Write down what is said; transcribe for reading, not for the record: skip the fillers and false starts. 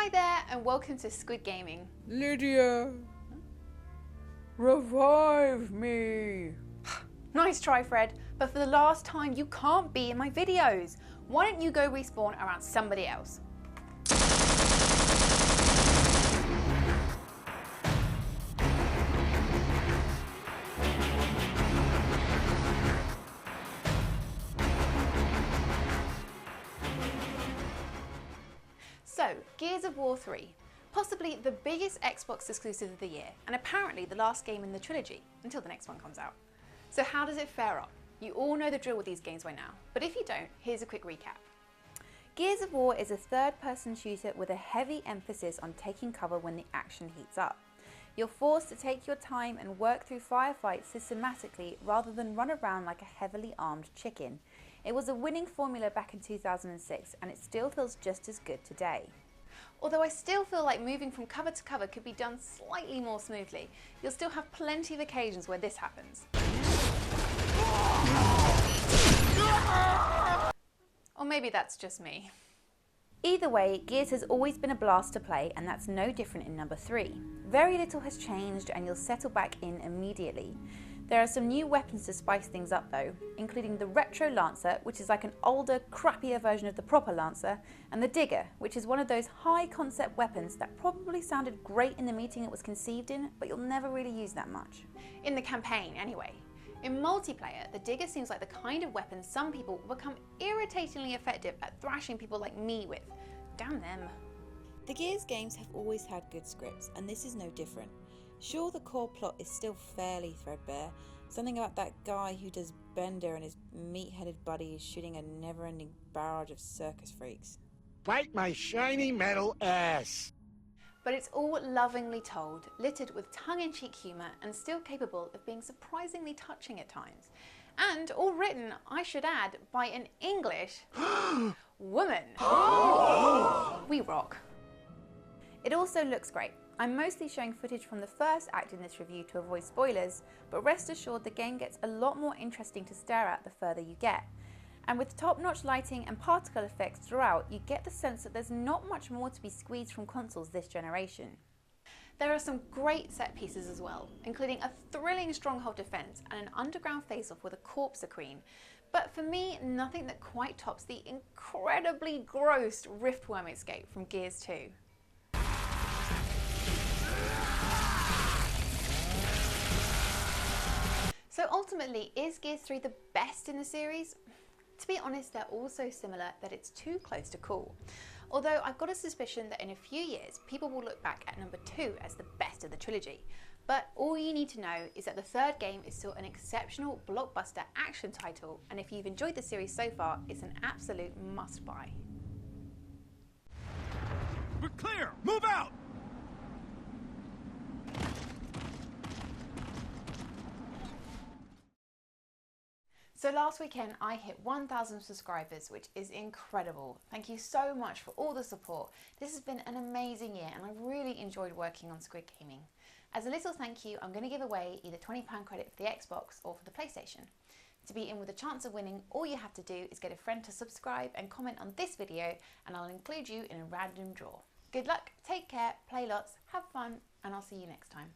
Hi there and welcome to Squid Gaming. Lydia, revive me. Nice try, Fred, but for the last time you can't be in my videos. Why don't you go respawn around somebody else? So, Gears of War 3. Possibly the biggest Xbox exclusive of the year, and apparently the last game in the trilogy, until the next one comes out. So how does it fare up? You all know the drill with these games by now, but if you don't, here's a quick recap. Gears of War is a third-person shooter with a heavy emphasis on taking cover when the action heats up. You're forced to take your time and work through firefights systematically rather than run around like a heavily armed chicken. It was a winning formula back in 2006 and it still feels just as good today. Although I still feel like moving from cover to cover could be done slightly more smoothly, you'll still have plenty of occasions where this happens. Or maybe that's just me. Either way, Gears has always been a blast to play, and that's no different in number 3. Very little has changed and you'll settle back in immediately. There are some new weapons to spice things up though, including the Retro Lancer, which is like an older, crappier version of the proper Lancer, and the Digger, which is one of those high concept weapons that probably sounded great in the meeting it was conceived in, but you'll never really use that much. In the campaign, anyway. In multiplayer, the Digger seems like the kind of weapon some people will become irritatingly effective at thrashing people like me with. Damn them. The Gears games have always had good scripts, and this is no different. Sure, the core plot is still fairly threadbare. Something about that guy who does Bender and his meat-headed buddies shooting a never-ending barrage of circus freaks. Bite my shiny metal ass! But it's all lovingly told, littered with tongue-in-cheek humour and still capable of being surprisingly touching at times. And all written, I should add, by an English woman. We rock. It also looks great. I'm mostly showing footage from the first act in this review to avoid spoilers, but rest assured the game gets a lot more interesting to stare at the further you get. And with top-notch lighting and particle effects throughout, you get the sense that there's not much more to be squeezed from consoles this generation. There are some great set pieces as well, including a thrilling stronghold defense and an underground face-off with a corpse queen. But for me, nothing that quite tops the incredibly gross Riftworm escape from Gears 2. So ultimately, is Gears 3 the best in the series? To be honest, they're all so similar that it's too close to call. Although I've got a suspicion that in a few years, people will look back at number 2 as the best of the trilogy. But all you need to know is that the third game is still an exceptional blockbuster action title, and if you've enjoyed the series so far, it's an absolute must-buy. We're clear! Move out! So last weekend I hit 1,000 subscribers, which is incredible. Thank you so much for all the support. This has been an amazing year and I've really enjoyed working on Squid Gaming. As a little thank you, I'm going to give away either £20 credit for the Xbox or for the PlayStation. To be in with a chance of winning, all you have to do is get a friend to subscribe and comment on this video and I'll include you in a random draw. Good luck, take care, play lots, have fun, and I'll see you next time.